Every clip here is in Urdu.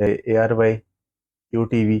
ARY, QTV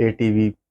ATV,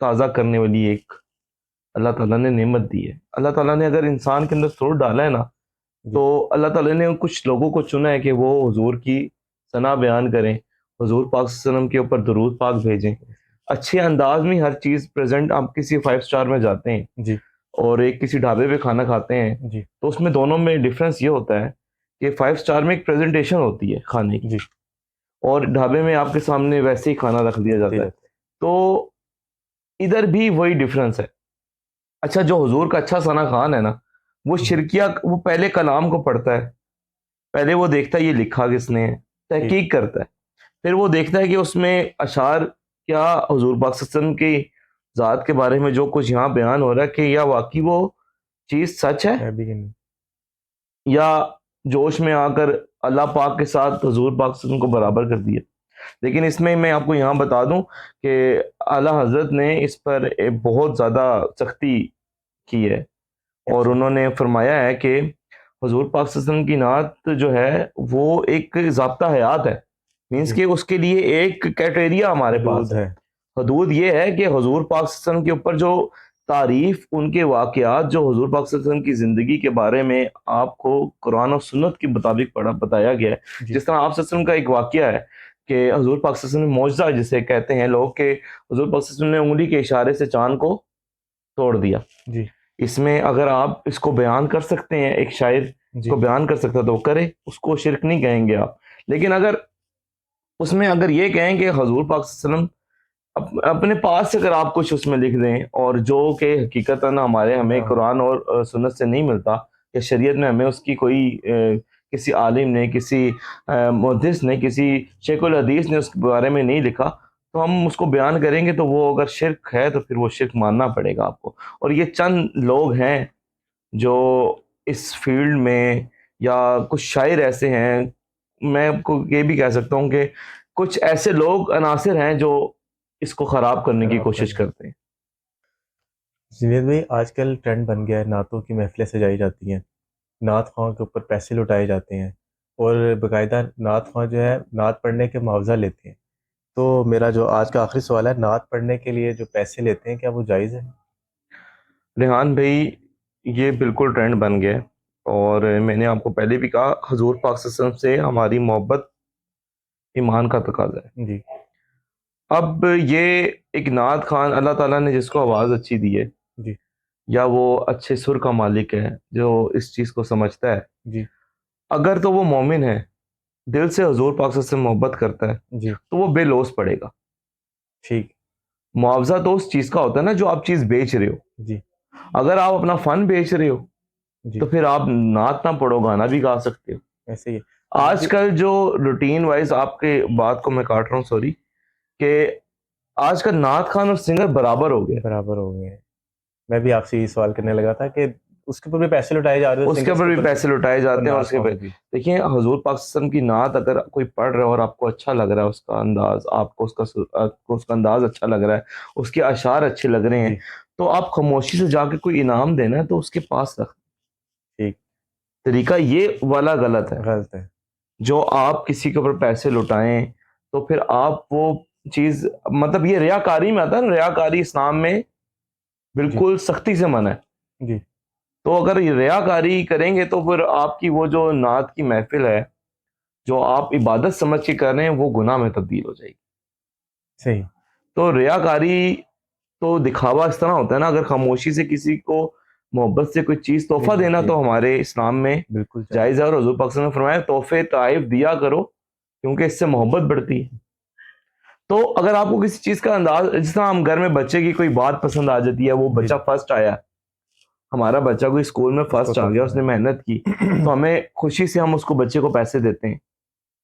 تازہ کرنے والی ایک اللہ تعالیٰ نے نعمت دی ہے. اللہ تعالیٰ نے اگر انسان کے اندر سرور ڈالا ہے نا تو اللہ تعالیٰ نے کچھ لوگوں کو چنا ہے کہ وہ حضور کی ثنا بیان کریں, حضور پاک صلی اللہ علیہ وسلم کے اوپر درود پاک بھیجیں, اچھے انداز میں ہر چیز پریزنٹ. آپ کسی 5 اسٹار میں جاتے ہیں جی اور ایک کسی ڈھابے پہ کھانا کھاتے ہیں جی تو اس میں دونوں میں ڈفرینس یہ ہوتا ہے کہ 5 اسٹار میں ایک پریزنٹیشن ہوتی ہے کھانے کی, جی اور ڈھابے میں آپ کے سامنے ویسے ہی کھانا رکھ دیا جاتا ہے. تو ادھر بھی وہی ڈفرینس ہے. اچھا جو حضور کا اچھا ثنا خوان ہے نا وہ شرکیہ, وہ پہلے کلام کو پڑھتا ہے, پہلے وہ دیکھتا ہے یہ لکھا کس نے ہے, تحقیق کرتا ہے, پھر وہ دیکھتا ہے کہ اس میں اشعار کیا حضور پاک صلی اللہ علیہ وسلم کی ذات کے بارے میں جو کچھ یہاں بیان ہو رہا ہے کہ یا واقعی وہ چیز سچ ہے یا جوش میں آ کر اللہ پاک کے ساتھ حضور پاک صلی اللہ علیہ وسلم کو برابر کر دیا. لیکن اس میں آپ کو یہاں بتا دوں کہ اعلیٰ حضرت نے اس پر بہت زیادہ سختی کی ہے, اور انہوں نے فرمایا ہے کہ حضور پاک صلی اللہ علیہ وسلم کی نعت جو ہے وہ ایک ضابطہ حیات ہے. مینس کہ اس کے لیے ایک کرائٹیریا ہمارے پاس ہے. حدود یہ ہے کہ حضور پاک صلی اللہ علیہ وسلم کے اوپر جو تعریف, ان کے واقعات جو حضور پاک صلی اللہ علیہ وسلم کی زندگی کے بارے میں آپ کو قرآن و سنت کے مطابق بتایا گیا ہے. جس طرح آپ صلی اللہ علیہ وسلم کا ایک واقعہ ہے کہ حضور پاک صلی اللہ علیہ وسلم معجزہ جسے کہتے ہیں لوگ, کہ حضور پاک صلی اللہ علیہ وسلم نے انگلی کے اشارے سے چاند کو توڑ دیا. اس میں اگر آپ اس کو بیان کر سکتے ہیں, ایک شاعر کو بیان کر سکتا تو وہ کرے, اس کو شرک نہیں کہیں گے آپ. لیکن اگر اس میں اگر یہ کہیں کہ حضور پاک صلی اللہ علیہ وسلم اپنے پاس سے اگر آپ کچھ اس میں لکھ دیں, اور جو کہ حقیقتاً ہمیں قرآن اور سنت سے نہیں ملتا, کہ شریعت میں ہمیں اس کی کوئی کسی عالم نے, کسی محدث نے, کسی شیخ الحدیث نے اس کے بارے میں نہیں لکھا, تو ہم اس کو بیان کریں گے تو وہ اگر شرک ہے تو پھر وہ شرک ماننا پڑے گا آپ کو. اور یہ چند لوگ ہیں جو اس فیلڈ میں, یا کچھ شاعر ایسے ہیں, میں آپ کو یہ بھی کہہ سکتا ہوں کہ کچھ ایسے لوگ عناصر ہیں جو اس کو خراب کرنے کی کوشش کرتے ہیں. جنید بھائی, آج کل ٹرینڈ بن گیا ہے, نعتوں کی محفلیں سجائی جاتی ہیں, نعت خواہوں کے اوپر پیسے لٹائے جاتے ہیں, اور باقاعدہ نعت خواہ جو ہے نعت پڑھنے کے معاوضہ لیتے ہیں. تو میرا جو آج کا آخری سوال ہے, نعت پڑھنے کے لیے جو پیسے لیتے ہیں کیا وہ جائز ہے؟ ریحان بھائی, یہ بالکل ٹرینڈ بن گیا ہے, اور میں نے آپ کو پہلے بھی کہا حضور پاک صلی اللہ علیہ وسلم سے ہماری محبت ایمان کا تقاضا ہے. جی اب یہ ایک نعت خان, اللہ تعالیٰ نے جس کو آواز اچھی دی ہے, جی یا وہ اچھے سر کا مالک ہے جو اس چیز کو سمجھتا ہے, جی اگر تو وہ مومن ہے, دل سے حضور پاک صلی اللہ علیہ وسلم محبت کرتا ہے, جی تو وہ بے لوث پڑے گا. ٹھیک. معاوضہ تو اس چیز کا ہوتا ہے نا جو آپ چیز بیچ رہے ہو. جی اگر آپ اپنا فن بیچ رہے ہو جی تو پھر آپ نعت نہ پڑھو, گانا بھی گا سکتے ہو. ایسے ہی آج کل جو روٹین وائز, آپ کے بات کو میں کاٹ رہا ہوں سوری, کہ آج کل نعت خان اور سنگر برابر ہو گئے. برابر ہو گئے ہیں. میں بھی آپ سے یہ سوال کرنے لگا تھا کہ اس کے اوپر بھی پیسے لٹائے جا رہے ہیں, اس کے اوپر بھی پیسے لٹائے جاتے ہیں. اور اس کے اوپر اوپر دیکھیں, حضور پاک صلی اللہ علیہ وسلم کی نعت اگر کوئی پڑھ رہا ہے اور آپ کو اچھا لگ رہا ہے اس کا انداز, آپ کو اس کا انداز اچھا لگ رہا ہے, اس کے اشعار اچھے لگ رہے ہیں, تو آپ خاموشی سے جا کے کوئی انعام دینا ہے تو اس کے پاس رکھ. ٹھیک. طریقہ یہ والا غلط ہے. غلط ہے. جو آپ کسی کے اوپر پیسے لٹائیں تو پھر آپ وہ چیز, مطلب یہ ریاکاری میں آتا ہے نا, ریاکاری اسلام میں بالکل سختی سے منع ہے. جی تو اگر یہ ریاکاری کریں گے تو پھر آپ کی وہ جو نعت کی محفل ہے جو آپ عبادت سمجھ کے کر رہے ہیں وہ گناہ میں تبدیل ہو جائے گی. صحیح. تو ریاکاری تو دکھاوا اس طرح ہوتا ہے نا, اگر خاموشی سے کسی کو محبت سے کوئی چیز تحفہ دینا تو ہمارے اسلام میں بالکل جائز ہے, اور حضور پاک صلی اللہ علیہ وسلم نے فرمایا تحفے طائف دیا کرو کیونکہ اس سے محبت بڑھتی ہے. تو اگر آپ کو کسی چیز کا انداز, جس طرح ہم گھر میں بچے کی کوئی بات پسند آ جاتی ہے, وہ بچہ فرسٹ آیا, ہمارا بچہ کوئی اسکول میں فرسٹ آ گیا, اس نے محنت کی, تو ہمیں خوشی سے ہم اس کو, بچے کو پیسے دیتے ہیں,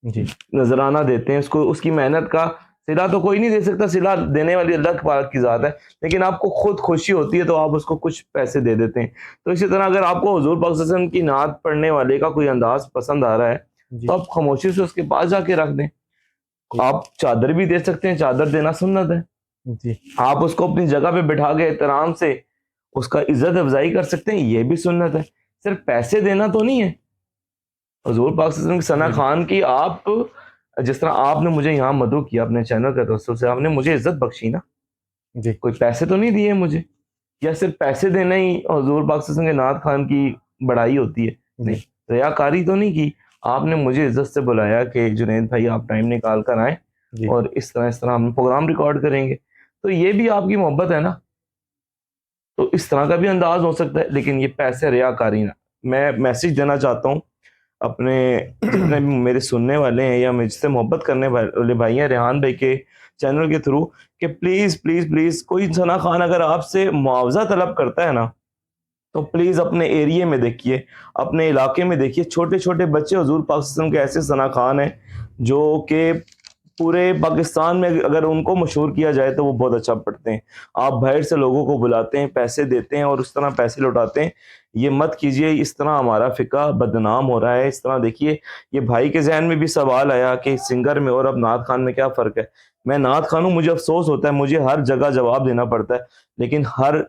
جی نذرانہ دیتے ہیں اس کو. اس کی محنت کا صلہ تو کوئی نہیں دے سکتا, صلہ دینے والی اللہ پاک کی ذات ہے, لیکن آپ کو خود خوشی ہوتی ہے تو آپ اس کو کچھ پیسے دے دیتے ہیں. تو اسی طرح اگر آپ کو حضور پاک صلی اللہ علیہ وسلم کی نعت پڑھنے والے کا کوئی انداز پسند آ رہا ہے تو آپ خاموشی سے اس کے پاس جا کے رکھ دیں. آپ چادر بھی دے سکتے ہیں, چادر دینا سنت ہے. جی آپ اس کو اپنی جگہ پہ بٹھا کے احترام سے اس کا عزت افزائی کر سکتے ہیں, یہ بھی سنت ہے. صرف پیسے دینا تو نہیں ہے. حضور پاک صلی اللہ علیہ وسلم کی ثنا خوان کی, آپ جس طرح آپ نے مجھے یہاں مدعو کیا اپنے چینل کے توسط سے, آپ نے مجھے عزت بخشی نا, جی کوئی پیسے تو نہیں دیے مجھے، یا صرف پیسے دینا ہی حضور پاک صلی اللہ علیہ وسلم کے نعت خان کی بڑائی ہوتی ہے؟ جی نہیں، ریاکاری تو نہیں کی. آپ نے مجھے عزت سے بلایا کہ جنید بھائی آپ ٹائم نکال کر آئیں جی اور اس طرح ہم پروگرام ریکارڈ کریں گے، تو یہ بھی آپ کی محبت ہے نا. تو اس طرح کا بھی انداز ہو سکتا ہے، لیکن یہ پیسے ریاکاری نہ. میں میسج دینا چاہتا ہوں اپنے جتنے بھی میرے سننے والے ہیں یا مجھ سے محبت کرنے والے بھائی ہیں، ریحان بھائی کے چینل کے تھرو، کہ پلیز پلیز پلیز کوئی ثنا خان اگر آپ سے معاوضہ طلب کرتا ہے نا، تو پلیز اپنے ایریے میں دیکھیے، اپنے علاقے میں دیکھیے. چھوٹے چھوٹے بچے حضور پاک صلی اللہ علیہ وسلم کے ایسے ثنا خان ہیں جو کہ پورے پاکستان میں اگر ان کو مشہور کیا جائے تو وہ بہت اچھا پڑھتے ہیں. آپ باہر سے لوگوں کو بلاتے ہیں، پیسے دیتے ہیں اور اس طرح پیسے لوٹاتے ہیں. یہ مت کیجئے، اس طرح ہمارا فقہ بدنام ہو رہا ہے. اس طرح دیکھیے، یہ بھائی کے ذہن میں بھی سوال آیا کہ سنگر میں اور اب نعت خان میں کیا فرق ہے. میں نعت خان ہوں، مجھے افسوس ہوتا ہے، مجھے ہر جگہ جواب دینا پڑتا ہے، لیکن ہر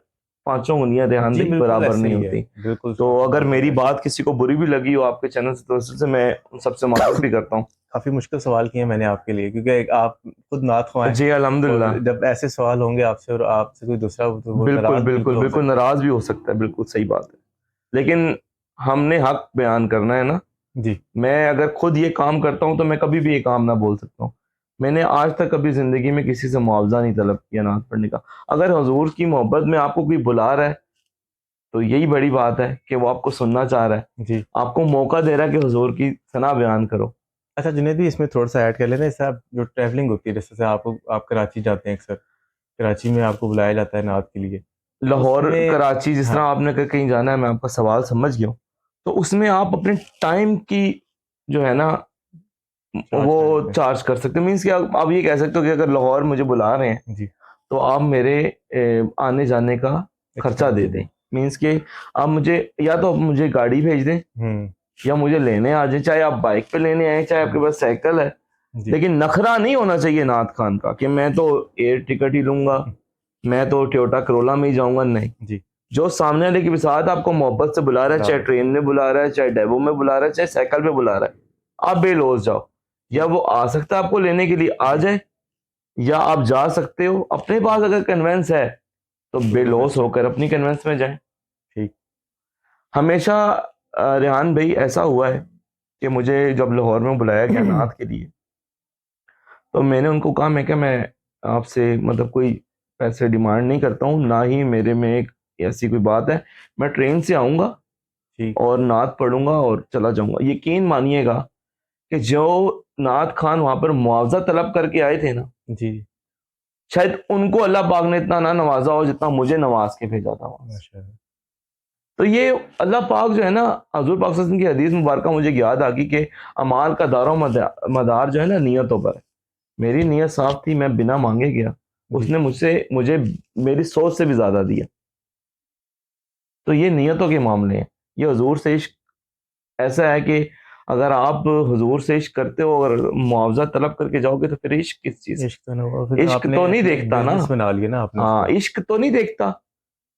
پانچوں انگلیاں ریحان جی بھائی بالکل برابر ایسے نہیں ہی ہے، ہوتی. بالکل تو اگر بات میری ہے. بات کسی کو بری بھی لگی ہو آپ کے چینل سے میں ان سب سے معذرت بھی کرتا ہوں. کافی مشکل سوال کیے میں نے آپ کے لیے، کیونکہ آپ خود نعت خواہ ہیں، جی الحمدللہ. اور جب ایسے سوال ہوں گے آپ سے اور آپ سے کوئی دوسرا تو وہ بالکل ناراض بالکل بالکل ہو بالکل سکتا ناراض بھی ہو سکتا ہے، بالکل صحیح بات ہے، لیکن ہم نے حق بیان کرنا ہے نا. ہے. جی میں اگر خود یہ کام کرتا ہوں تو میں کبھی بھی یہ کام نہ بول سکتا ہوں. میں نے آج تک کبھی زندگی میں کسی سے معاوضہ نہیں طلب کیا نعت پڑھنے کا. اگر حضور کی محبت میں آپ کو کوئی بلا رہا ہے تو یہی بڑی بات ہے کہ وہ آپ کو سننا چاہ رہا ہے، جی. آپ کو موقع دے رہا ہے کہ حضور کی ثنا بیان کرو. اچھا جنید بھی اس میں تھوڑا سا ایڈ کر لینا، جیسے آپ جو ٹریولنگ ہوتی ہے، جیسے آپ کراچی جاتے ہیں، اکثر کراچی میں آپ کو بلایا جاتا ہے نعت کے لیے، تو اس لاہور میں کراچی جس ہاں طرح آپ نے کہیں جانا ہے، میں آپ کا سوال سمجھ گیا ہوں. تو اس میں آپ اپنے ٹائم کی جو ہے نا چارج کر وہ لیتے چارج کر سکتے ہیں. مینس کہ آپ یہ کہہ سکتے ہو کہ اگر لاہور مجھے بلا رہے ہیں ہیں. جی تو آپ میرے آنے جانے کا خرچہ دے دیں. مینس کہ آپ مجھے یا تو آپ مجھے گاڑی بھیج دیں ہوں یا مجھے لینے آ جائیں، چاہے آپ بائک پہ لینے آئیں، چاہے آپ کے پاس سائیکل ہے. جی لیکن نخرہ نہیں ہونا چاہیے نعت خان کا کہ میں تو ایئر ٹکٹ ہی لوں گا، میں تو ٹویوٹا کرولا میں ہی جاؤں گا. نہیں، جی جو سامنے والے کے ساتھ آپ کو محبت سے بلا رہا ہے، چاہے برابر. ٹرین میں بلا رہا ہے، چاہے ڈیبو میں بلا رہا ہے، چاہے سائیکل پہ بلا رہا ہے، آپ بے لوز جاؤ. یا وہ آ سکتا ہے آپ کو لینے کے لیے آ جائے، یا آپ جا سکتے ہو اپنے پاس اگر کنوینس ہے تو بے لوس ہو کر اپنی کنوینس میں جائیں. ٹھیک. ہمیشہ ریحان بھائی ایسا ہوا ہے کہ مجھے جب لاہور میں بلایا گیا نعت کے لیے تو میں نے ان کو کہا، میں کہ میں آپ سے مطلب کوئی پیسے ڈیمانڈ نہیں کرتا ہوں، نہ ہی میرے میں ایک ایسی کوئی بات ہے. میں ٹرین سے آؤں گا ٹھیک. اور نعت پڑھوں گا اور چلا جاؤں گا. یقین مانیے گا کہ جو نعت خان وہاں پر معاوضہ طلب کر کے آئے تھے نا، جی شاید ان کو اللہ پاک نے اتنا نہ نوازا ہو جتنا مجھے نواز کے بھیجا تھا وہاں سے. ماشاء اللہ. تو یہ اللہ پاک جو ہے نا، حضور پاک صلی اللہ علیہ وسلم کی حدیث مبارکہ مجھے یاد آ گئی کہ اعمال کا دار و مدار جو ہے نا نیتوں پر ہے. میری نیت صاف تھی، میں بنا مانگے گیا، اس جی نے مجھے میری سوچ سے بھی زیادہ دیا. تو یہ نیتوں کے معاملے ہیں. یہ حضور سے عشق ایسا ہے کہ اگر آپ حضور سے عشق کرتے ہو اور معاوضہ طلب کر کے جاؤ گے تو پھر عشق کس چیز عشق تو نہ ہوا، پھر کا؟ عشق آپ نے تو نہیں اپنا ایک دیکھتا نا. بزنس بنا لیا نا آپ نے اس ہاں، کو. عشق تو نہیں دیکھتا.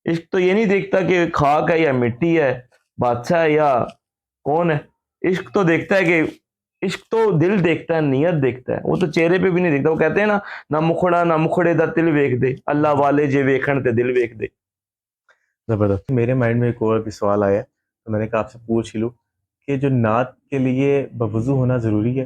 عشق تو یہ نہیں دیکھتا کہ خاک ہے یا مٹی ہے، بادشاہ ہے یا کون ہے. عشق تو دیکھتا ہے کہ عشق تو دل دیکھتا ہے، نیت دیکھتا ہے. وہ تو چہرے پہ بھی نہیں دیکھتا. وہ کہتے ہیں نا، نہ مکھڑا نہ مکھڑے دا دل ویکھ دے، اللہ والے جے ویکھن تے دل ویکھ دے. زبردست. میرے مائنڈ میں ایک اور بھی سوال آیا تو میں نے کہا آپ سے پوچھ ہی لوں کہ جو نعت کے لیے بوضو ہونا ضروری ہے،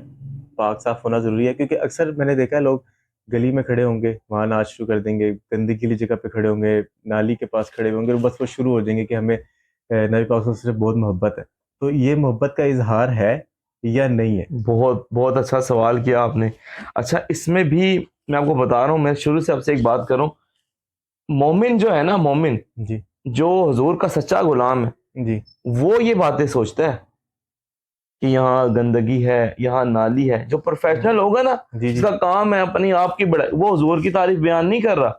پاک صاف ہونا ضروری ہے، کیونکہ اکثر میں نے دیکھا ہے لوگ گلی میں کھڑے ہوں گے، وہاں نعت شروع کر دیں گے، گندی گیلی جگہ پہ کھڑے ہوں گے، نالی کے پاس کھڑے ہوں گے، اور بس وہ شروع ہو جائیں گے کہ ہمیں نبی پاک صلی اللہ علیہ وسلم سے بہت محبت ہے. تو یہ محبت کا اظہار ہے یا نہیں ہے؟ بہت بہت اچھا سوال کیا آپ نے. اچھا، اس میں بھی میں آپ کو بتا رہا ہوں، میں شروع سے آپ سے ایک بات کروں. مومن جو ہے نا، مومن جی جو حضور کا سچا غلام ہے، جی وہ یہ باتیں سوچتا ہے کہ یہاں گندگی ہے، یہاں نالی ہے. جو پروفیشنل ہوگا نا، جی جس جی کا کام ہے اپنی آپ کی بڑائی، وہ حضور کی تعریف بیان نہیں کر رہا،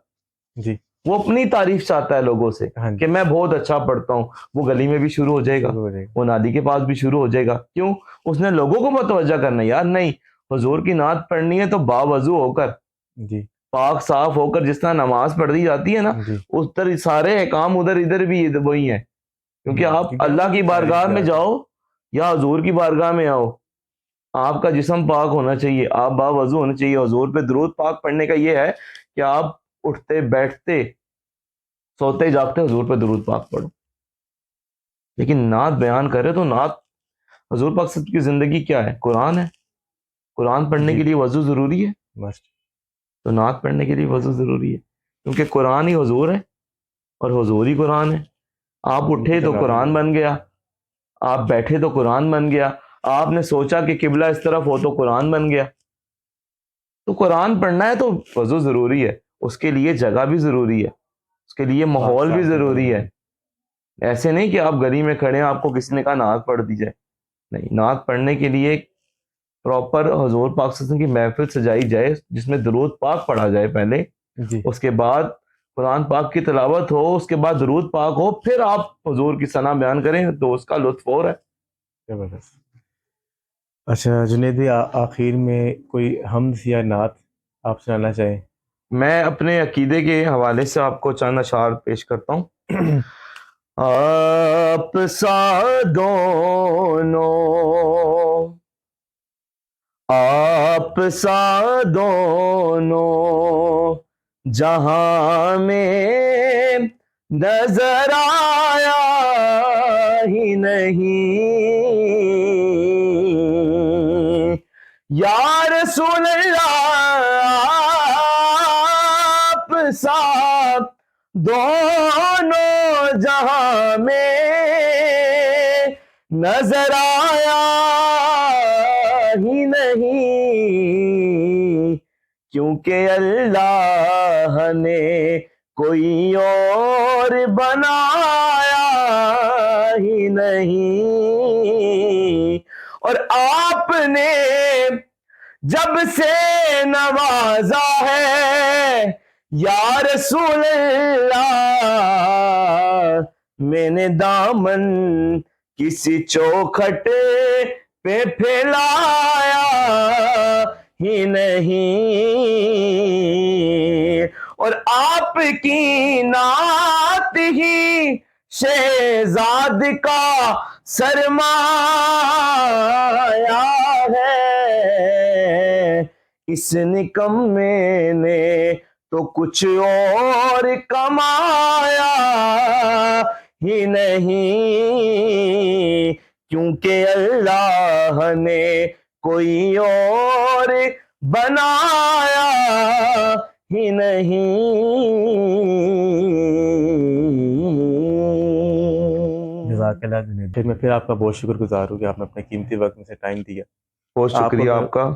جی وہ اپنی تعریف چاہتا ہے لوگوں سے ہاں کہ جی. میں بہت اچھا پڑھتا ہوں. وہ گلی میں بھی شروع ہو جائے گا، شروع ہو جائے وہ نالی کے پاس بھی شروع ہو جائے گا. کیوں؟ اس نے لوگوں کو متوجہ کرنا ہے. یار نہیں، حضور کی نعت پڑھنی ہے تو باوضو ہو کر، گا. جی پاک صاف ہو کر، جس طرح نماز پڑھ دی جاتی ہے نا، جی اس طرح سارے احکام ادھر ادھر بھی وہی ہیں. کیونکہ آپ کیونکہ آپ اللہ اس کی تعریف بارگاہ میں جا رہے جاؤ یا حضور کی بارگاہ میں آؤ، آپ کا جسم پاک ہونا چاہیے، آپ باوضو ہونے چاہیے. حضور پہ درود پاک پڑھنے کا یہ ہے کہ آپ اٹھتے بیٹھتے سوتے جاگتے حضور پہ درود پاک پڑھو. لیکن نعت بیان کرے تو نعت حضور پاک صلی اللہ علیہ وسلم کی زندگی کیا ہے؟ قرآن ہے. قرآن پڑھنے جی کے لیے وضو ضروری ہے مست. تو نعت پڑھنے کے لیے وضو ضروری ہے, کیونکہ قرآن ہی حضور ہے اور حضور ہی قرآن ہے. آپ اٹھے تو قرآن بن گیا, آپ بیٹھے تو قرآن بن گیا, آپ نے سوچا کہ قبلہ اس طرف ہو تو قرآن بن گیا. تو قرآن پڑھنا ہے تو وضو ضروری ہے, اس کے لیے جگہ بھی ضروری ہے, اس کے لیے ماحول بھی ضروری ہے. ایسے نہیں کہ آپ گلی میں کھڑے ہیں آپ کو کسی نے کہا نعت پڑھ دی جائے, نہیں, نعت پڑھنے کے لیے پراپر حضور پاک صلی اللہ علیہ وسلم کی محفل سجائی جائے جس میں درود پاک پڑھا جائے پہلے, جی اس کے بعد قرآن پاک کی تلاوت ہو, اس کے بعد درود پاک ہو, پھر آپ حضور کی ثنا بیان کریں تو اس کا لطف اور ہے. زبردست. اچھا جنید بھائی آخر میں کوئی حمد یا نعت آپ سنانا چاہیں؟ میں اپنے عقیدے کے حوالے سے آپ کو چند اشعار پیش کرتا ہوں. آپ سا دونوں, آپ سا دونوں جہاں میں نظر آیا ہی نہیں, یا رسول اللہ آپ سا دونوں جہاں میں نظر آیا ہی نہیں, کیونکہ اللہ نے کوئی اور بنایا ہی نہیں, اور آپ نے جب سے نوازا ہے یا رسول اللہ, میں نے دامن کسی چوکھٹ پہ پھیلایا ہی نہیں, اور آپ کی نعت ہی شہزاد کا سرمایہ ہے, اس نکمے نے تو کچھ اور کمایا ہی نہیں, کیونکہ اللہ نے کوئی اور بنایا ہی نہیں. جزاک اللہ جنید. پھر میں آپ کا بہت شکر گزار ہوں کہ آپ نے اپنے قیمتی وقت میں سے ٹائم دیا. بہت شکریہ آپ کا,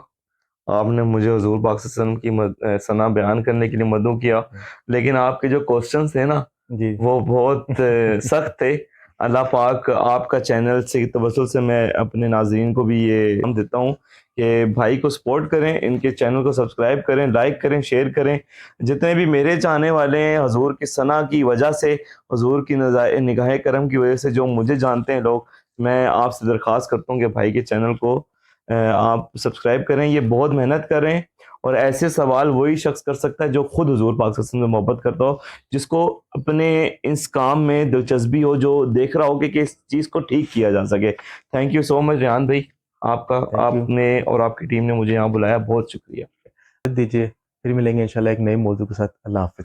آپ نے مجھے حضور پاک صلی اللہ علیہ وسلم کی ثنا بیان کرنے کے لیے مدعو کیا, لیکن آپ کے جو کوسچنس تھے نا جی وہ بہت سخت تھے. اللہ پاک آپ کا چینل سے توسل سے میں اپنے ناظرین کو بھی یہ ہم دیتا ہوں کہ بھائی کو سپورٹ کریں, ان کے چینل کو سبسکرائب کریں, لائک کریں, شیئر کریں. جتنے بھی میرے چاہنے والے ہیں حضور کی ثنا کی وجہ سے, حضور کی نگاہ کرم کی وجہ سے جو مجھے جانتے ہیں لوگ, میں آپ سے درخواست کرتا ہوں کہ بھائی کے چینل کو آپ سبسکرائب کریں. یہ بہت محنت کر رہے ہیں, اور ایسے سوال وہی شخص کر سکتا ہے جو خود حضور پاک صلی اللہ علیہ وسلم سے محبت کرتا ہو, جس کو اپنے اس کام میں دلچسپی ہو, جو دیکھ رہا ہو کہ اس چیز کو ٹھیک کیا جا سکے. تھینک یو سو مچ ریحان بھائی, آپ کا, آپ نے اور آپ کی ٹیم نے مجھے یہاں بلایا, بہت شکریہ. دیجیے. پھر ملیں گے انشاءاللہ ایک نئے موضوع کے ساتھ. اللہ حافظ.